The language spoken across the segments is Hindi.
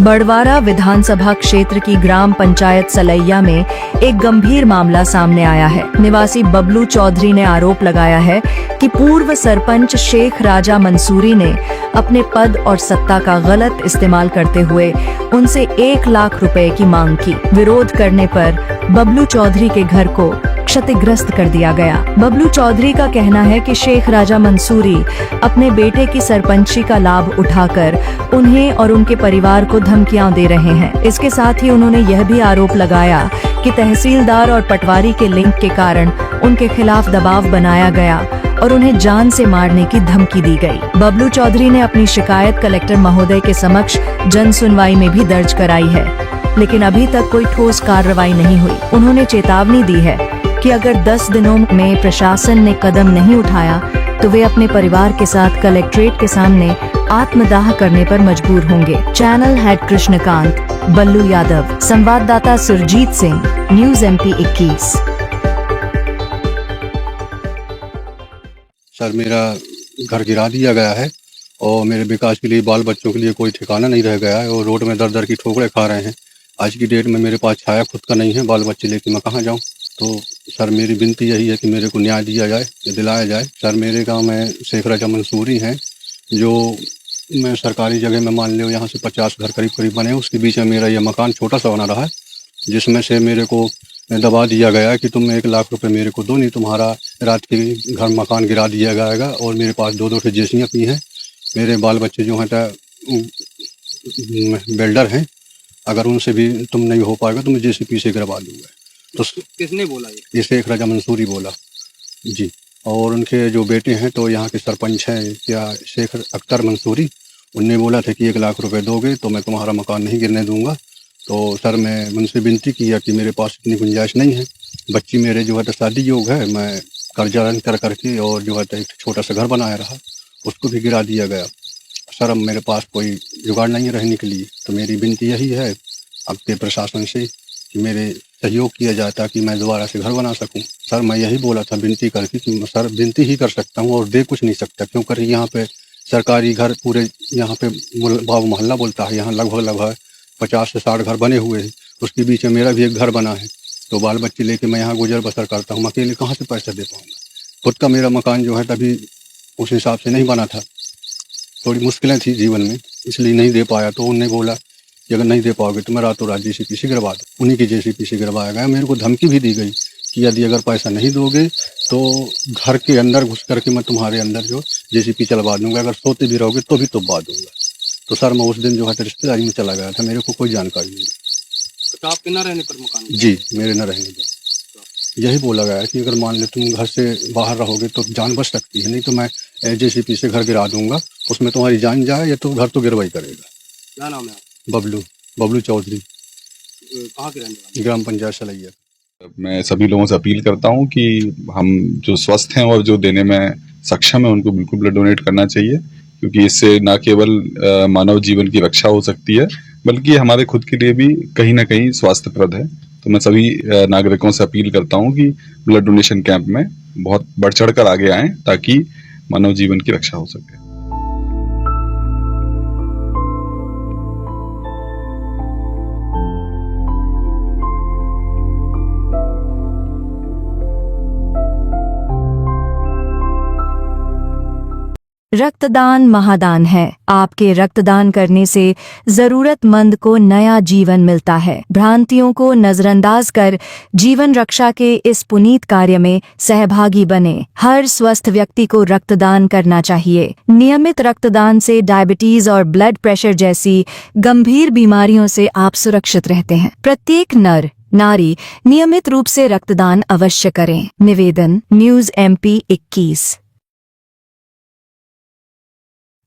बड़वारा विधानसभा क्षेत्र की ग्राम पंचायत सलैया में एक गंभीर मामला सामने आया है। निवासी बबलू चौधरी ने आरोप लगाया है कि पूर्व सरपंच शेख राजा मंसूरी ने अपने पद और सत्ता का गलत इस्तेमाल करते हुए उनसे 1 लाख रुपए की मांग की। विरोध करने पर बबलू चौधरी के घर को क्षतिग्रस्त कर दिया गया। बबलू चौधरी का कहना है कि शेख राजा मंसूरी अपने बेटे की सरपंची का लाभ उठाकर उन्हें और उनके परिवार को धमकियां दे रहे हैं। इसके साथ ही उन्होंने यह भी आरोप लगाया कि तहसीलदार और पटवारी के लिंक के कारण उनके खिलाफ दबाव बनाया गया और उन्हें जान से मारने की धमकी दी गई। बबलू चौधरी ने अपनी शिकायत कलेक्टर महोदय के समक्ष जन सुनवाई में भी दर्ज कराई है, लेकिन अभी तक कोई ठोस कार्रवाई नहीं हुई। उन्होंने चेतावनी दी है कि अगर 10 दिनों में प्रशासन ने कदम नहीं उठाया तो वे अपने परिवार के साथ कलेक्ट्रेट के सामने आत्मदाह करने पर मजबूर होंगे। चैनल हेड कृष्णकांत, बल्लू यादव, संवाददाता Surjeet Singh, news MP 21। Sir, मेरा घर गिरा दिया गया है और मेरे विकास के लिए, बाल बच्चों के लिए कोई ठिकाना नहीं रह गया है और रोड में दर दर की ठोकरें खा रहे हैं। आज की डेट में मेरे पास छाया खुद का नहीं है, बाल बच्चे लेके मैं कहाँ जाऊँ। तो सर, मेरी विनती यही है कि मेरे को न्याय दिया जाए, दिलाया जाए। सर, मेरे गांव में शेख राजा मंसूरी हैं, जो मैं सरकारी जगह में मान लो यहाँ से 50 घर करीब करीब बने, उसके बीच में मेरा ये मकान छोटा सा बना रहा है, जिसमें से मेरे को दबा दिया गया है कि तुम 1 लाख रुपए मेरे को दो, नहीं तुम्हारा रात के घर मकान गिरा दिया जाएगा। और मेरे पास 2-2 ठे भी हैं। मेरे बाल बच्चे जो हैं बिल्डर हैं, अगर उनसे भी तुम नहीं हो पाएगा तो मैं JCP से गिरवा दूंगा। तो किसने बोला ये शेख राजा मंसूरी बोला जी। और उनके जो बेटे हैं तो यहाँ के सरपंच हैं, क्या शेख अख्तर मंसूरी, उनने बोला था कि 1 लाख रुपए दोगे तो मैं तुम्हारा मकान नहीं गिरने दूंगा। तो सर, मैं उनसे विनती किया कि मेरे पास इतनी गुंजाइश नहीं है, बच्ची मेरे जो है तो शादी योग है, मैं कर्जा रन कर करके और जो है तो एक छोटा सा घर बनाया रहा, उसको भी गिरा दिया गया। सर, अब मेरे पास कोई जुगाड़ नहीं है रहने के लिए। तो मेरी विनती यही है आपके प्रशासन से कि मेरे सहयोग किया जाए ताकि मैं दोबारा से घर बना सकूं। सर, मैं यही बोला था विनती करके कि सर, विनती ही कर सकता हूं और दे कुछ नहीं सकता, क्योंकि यहाँ पे सरकारी घर पूरे यहाँ पे बाबू मोहल्ला बोलता है, यहाँ लगभग 50 से 60 घर बने हुए हैं। उसके बीच में मेरा भी एक घर बना है। तो बाल बच्चे लेके मैं यहाँ गुजर बसर करता हूँ, अकेले कहाँ से पैसा दे पाऊँगा। खुद का मेरा मकान जो है तभी उस हिसाब से नहीं बना था, थोड़ी मुश्किलें थी जीवन में, इसलिए नहीं दे पाया। तो उन्होंने बोला कि अगर नहीं दे पाओगे तो मैं रातों रात JCP से गिरवा दूँ। उन्हीं की JCP से गिरवाया गया। मेरे को धमकी भी दी गई कि यदि अगर पैसा नहीं दोगे तो घर के अंदर घुस करके मैं तुम्हारे अंदर जो JCP चलवा दूंगा, अगर सोते भी रहोगे तो भी तुबवा दूंगा। तो सर, मैं उस दिन जो है रिश्तेदारी में चला गया था, मेरे को कोई जानकारी नहीं। तो आपके न रहने पर मकान? जी, मेरे न रहने पर यही बोला गया है कि अगर मान लो तुम घर से बाहर रहोगे तो जान बच सकती है, नहीं तो मैं JCP से घर गिरा दूंगा, उसमें तुम्हारी जान जाए या तो घर तो गिरवाई करेगा। क्या नाम है? बबलू चौधरी। कहाँ के रहने वाले? ग्राम पंचायत सलैया। मैं सभी लोगों से अपील करता हूं कि हम जो स्वस्थ हैं और जो देने में सक्षम है उनको बिल्कुल ब्लड डोनेट करना चाहिए, क्योंकि इससे न केवल मानव जीवन की रक्षा हो सकती है बल्कि हमारे खुद के लिए भी कहीं ना कहीं स्वास्थ्यप्रद है। तो मैं सभी नागरिकों से अपील करता हूं कि ब्लड डोनेशन कैंप में बहुत बढ़ चढ़ कर आगे आएं ताकि मानव जीवन की रक्षा हो सके। रक्तदान महादान है। आपके रक्तदान करने से जरूरतमंद को नया जीवन मिलता है। भ्रांतियों को नजरअंदाज कर जीवन रक्षा के इस पुनीत कार्य में सहभागी बने। हर स्वस्थ व्यक्ति को रक्तदान करना चाहिए। नियमित रक्तदान से डायबिटीज और ब्लड प्रेशर जैसी गंभीर बीमारियों से आप सुरक्षित रहते हैं। प्रत्येक नर नारी नियमित रूप से रक्तदान अवश्य करें। निवेदन, न्यूज़ MP 21।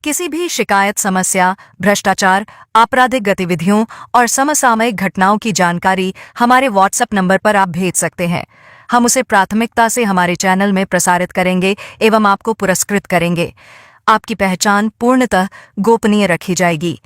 किसी भी शिकायत, समस्या, भ्रष्टाचार, आपराधिक गतिविधियों और समसामयिक घटनाओं की जानकारी हमारे WhatsApp नंबर पर आप भेज सकते हैं। हम उसे प्राथमिकता से हमारे चैनल में प्रसारित करेंगे एवं आपको पुरस्कृत करेंगे। आपकी पहचान पूर्णतः गोपनीय रखी जाएगी।